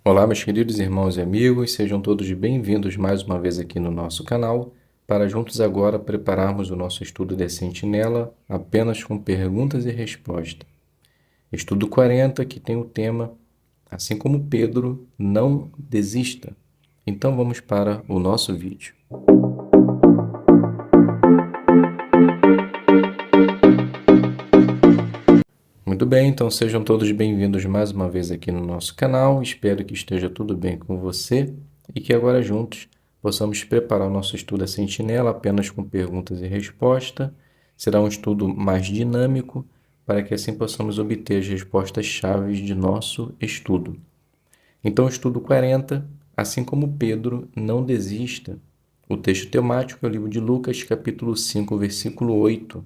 Olá, meus queridos irmãos e amigos, sejam todos bem-vindos mais uma vez aqui no nosso canal, para juntos agora prepararmos o nosso estudo de Sentinela apenas com perguntas e respostas. Estudo 40, que tem o tema, assim como Pedro, não desista. Então vamos para o nosso vídeo. Muito bem, então sejam todos bem-vindos mais uma vez aqui no nosso canal. Espero que esteja tudo bem com você e que agora juntos possamos preparar o nosso estudo a Sentinela apenas com perguntas e respostas. Será um estudo mais dinâmico para que assim possamos obter as respostas chaves de nosso estudo. Então, estudo 40, assim como Pedro, não desista. O texto temático é o livro de Lucas, capítulo 5, versículo 8.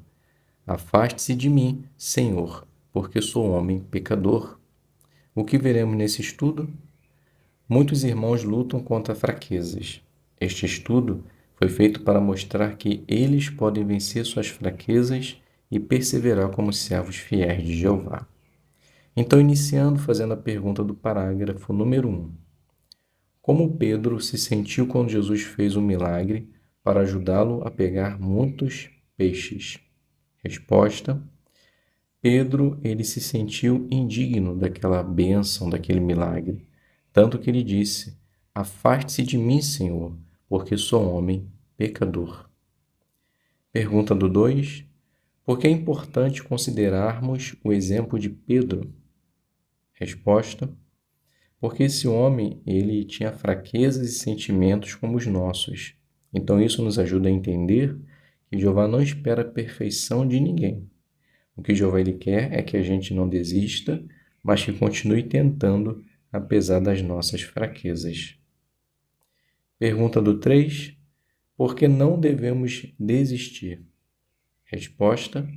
Afaste-se de mim, Senhor, porque sou homem pecador. O que veremos nesse estudo? Muitos irmãos lutam contra fraquezas. Este estudo foi feito para mostrar que eles podem vencer suas fraquezas e perseverar como servos fiéis de Jeová. Então, iniciando fazendo a pergunta do parágrafo número 1. Como Pedro se sentiu quando Jesus fez um milagre para ajudá-lo a pegar muitos peixes? Resposta: Pedro, ele se sentiu indigno daquela bênção, daquele milagre, tanto que ele disse: Afaste-se de mim, Senhor, porque sou um homem pecador. Pergunta do 2. Por que é importante considerarmos o exemplo de Pedro? Resposta: porque esse homem, ele tinha fraquezas e sentimentos como os nossos. Então isso nos ajuda a entender que Jeová não espera a perfeição de ninguém. O que Jeová ele quer é que a gente não desista, mas que continue tentando, apesar das nossas fraquezas. Pergunta do 3. Por que não devemos desistir? Resposta: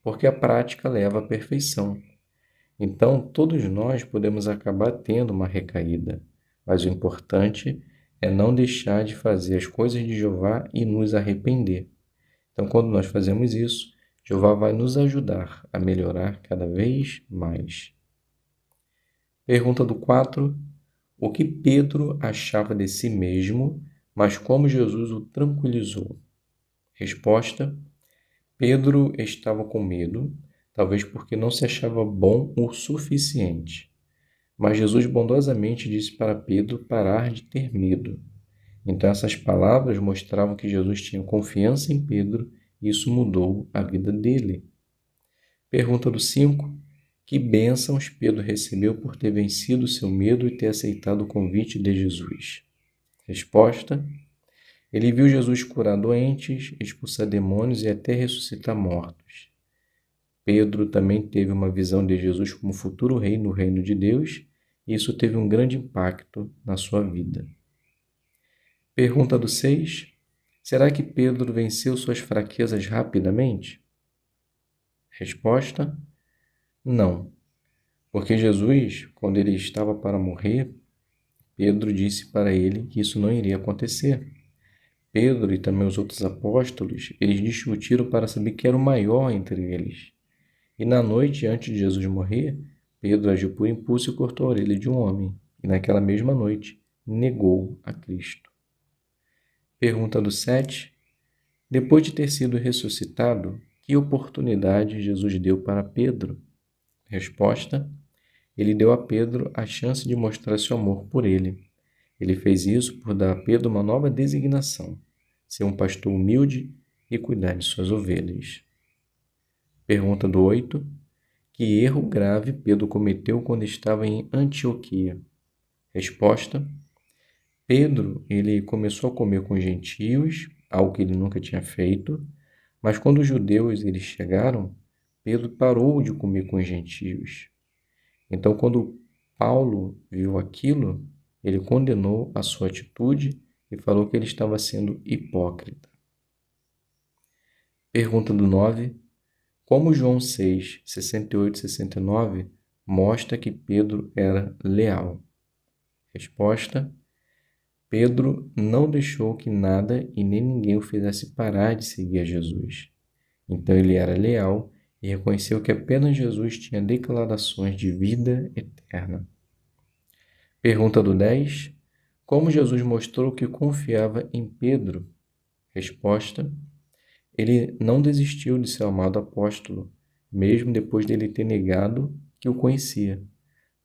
porque a prática leva à perfeição. Então, todos nós podemos acabar tendo uma recaída, mas o importante é não deixar de fazer as coisas de Jeová e nos arrepender. Então, quando nós fazemos isso, Jeová vai nos ajudar a melhorar cada vez mais. Pergunta do 4. O que Pedro achava de si mesmo, mas como Jesus o tranquilizou? Resposta: Pedro estava com medo, talvez porque não se achava bom o suficiente. Mas Jesus bondosamente disse para Pedro parar de ter medo. Então essas palavras mostravam que Jesus tinha confiança em Pedro e isso mudou a vida dele. Pergunta do 5. Que bênçãos Pedro recebeu por ter vencido seu medo e ter aceitado o convite de Jesus? Resposta: ele viu Jesus curar doentes, expulsar demônios e até ressuscitar mortos. Pedro também teve uma visão de Jesus como futuro rei no reino de Deus, e isso teve um grande impacto na sua vida. Pergunta do 6. Será que Pedro venceu suas fraquezas rapidamente? Resposta: não. Porque Jesus, quando ele estava para morrer, Pedro disse para ele que isso não iria acontecer. Pedro e também os outros apóstolos, eles discutiram para saber quem era o maior entre eles. E na noite antes de Jesus morrer, Pedro agiu por impulso e cortou a orelha de um homem. E naquela mesma noite, negou a Cristo. Pergunta do 7. Depois de ter sido ressuscitado, que oportunidade Jesus deu para Pedro? Resposta: ele deu a Pedro a chance de mostrar seu amor por ele. Ele fez isso por dar a Pedro uma nova designação: ser um pastor humilde e cuidar de suas ovelhas. Pergunta do 8. Que erro grave Pedro cometeu quando estava em Antioquia? Resposta: Pedro, ele começou a comer com gentios, algo que ele nunca tinha feito, mas quando os judeus eles chegaram, Pedro parou de comer com os gentios. Então, quando Paulo viu aquilo, ele condenou a sua atitude e falou que ele estava sendo hipócrita. Pergunta do 9. Como João 6, 68 e 69 mostra que Pedro era leal? Resposta: Pedro não deixou que nada e nem ninguém o fizesse parar de seguir a Jesus. Então ele era leal e reconheceu que apenas Jesus tinha declarações de vida eterna. Pergunta do 10. Como Jesus mostrou que confiava em Pedro? Resposta: ele não desistiu de seu amado apóstolo, mesmo depois dele ter negado que o conhecia.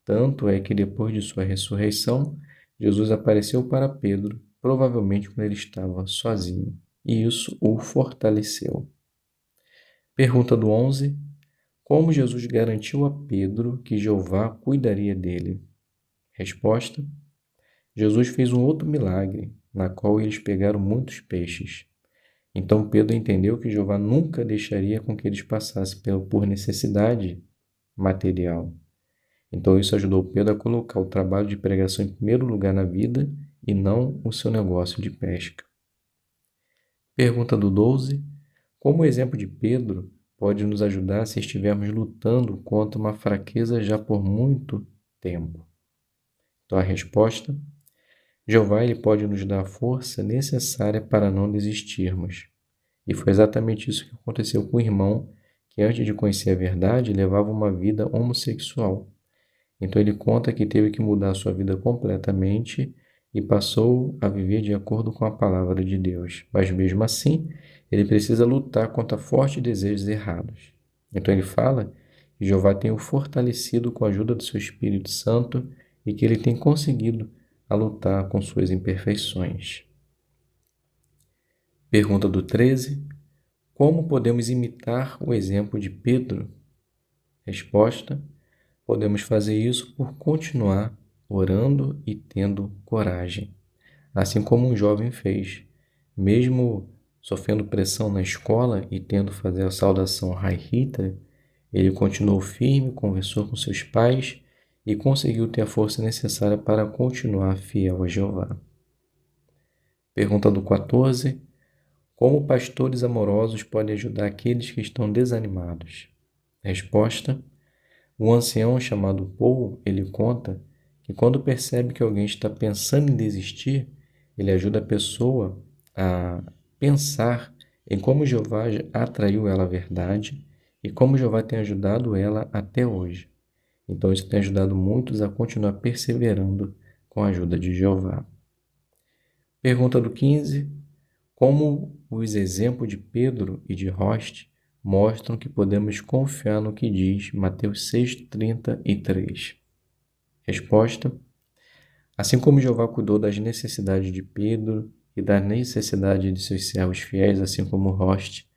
Tanto é que depois de sua ressurreição, Jesus apareceu para Pedro, provavelmente quando ele estava sozinho, e isso o fortaleceu. Pergunta do 11. Como Jesus garantiu a Pedro que Jeová cuidaria dele? Resposta: Jesus fez um outro milagre, na qual eles pegaram muitos peixes. Então Pedro entendeu que Jeová nunca deixaria com que eles passassem por necessidade material. Então isso ajudou Pedro a colocar o trabalho de pregação em primeiro lugar na vida e não o seu negócio de pesca. Pergunta do 12. Como o exemplo de Pedro pode nos ajudar se estivermos lutando contra uma fraqueza já por muito tempo? Então a resposta: Jeová ele pode nos dar a força necessária para não desistirmos. E foi exatamente isso que aconteceu com o irmão que antes de conhecer a verdade levava uma vida homossexual. Então ele conta que teve que mudar a sua vida completamente e passou a viver de acordo com a palavra de Deus. Mas mesmo assim, ele precisa lutar contra fortes desejos errados. Então ele fala que Jeová tem o fortalecido com a ajuda do seu Espírito Santo e que ele tem conseguido a lutar com suas imperfeições. Pergunta do 13. Como podemos imitar o exemplo de Pedro? Resposta: podemos fazer isso por continuar orando e tendo coragem, assim como um jovem fez. Mesmo sofrendo pressão na escola e tendo fazer a saudação Heil Hitler, ele continuou firme, conversou com seus pais e conseguiu ter a força necessária para continuar fiel a Jeová. Pergunta do 14. Como pastores amorosos podem ajudar aqueles que estão desanimados? Resposta: um ancião chamado Paul, ele conta que quando percebe que alguém está pensando em desistir, ele ajuda a pessoa a pensar em como Jeová atraiu ela à verdade e como Jeová tem ajudado ela até hoje. Então isso tem ajudado muitos a continuar perseverando com a ajuda de Jeová. Pergunta do 15. Como os exemplos de Pedro e de Roste mostram que podemos confiar no que diz Mateus 6,33. Resposta: assim como Jeová cuidou das necessidades de Pedro e das necessidades de seus servos fiéis, assim como Roste,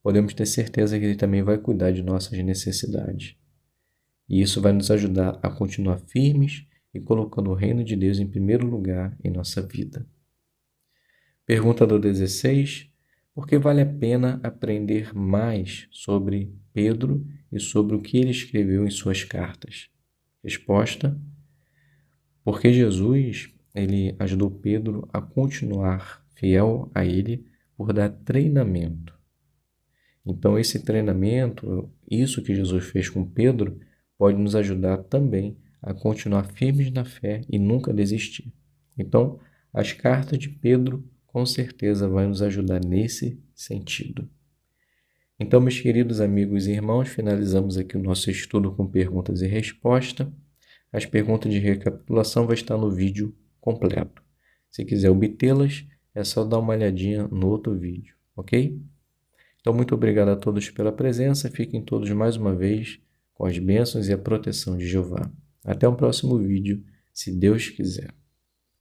podemos ter certeza que ele também vai cuidar de nossas necessidades. E isso vai nos ajudar a continuar firmes e colocando o reino de Deus em primeiro lugar em nossa vida. Pergunta do 16. Por que vale a pena aprender mais sobre Pedro e sobre o que ele escreveu em suas cartas? Resposta: porque Jesus ele ajudou Pedro a continuar fiel a ele por dar treinamento. Então esse treinamento, isso que Jesus fez com Pedro, pode nos ajudar também a continuar firmes na fé e nunca desistir. Então, as cartas de Pedro com certeza vai nos ajudar nesse sentido. Então, meus queridos amigos e irmãos, finalizamos aqui o nosso estudo com perguntas e respostas. As perguntas de recapitulação vão estar no vídeo completo. Se quiser obtê-las, é só dar uma olhadinha no outro vídeo, ok? Então, muito obrigado a todos pela presença. Fiquem todos mais uma vez com as bênçãos e a proteção de Jeová. Até o próximo vídeo, se Deus quiser.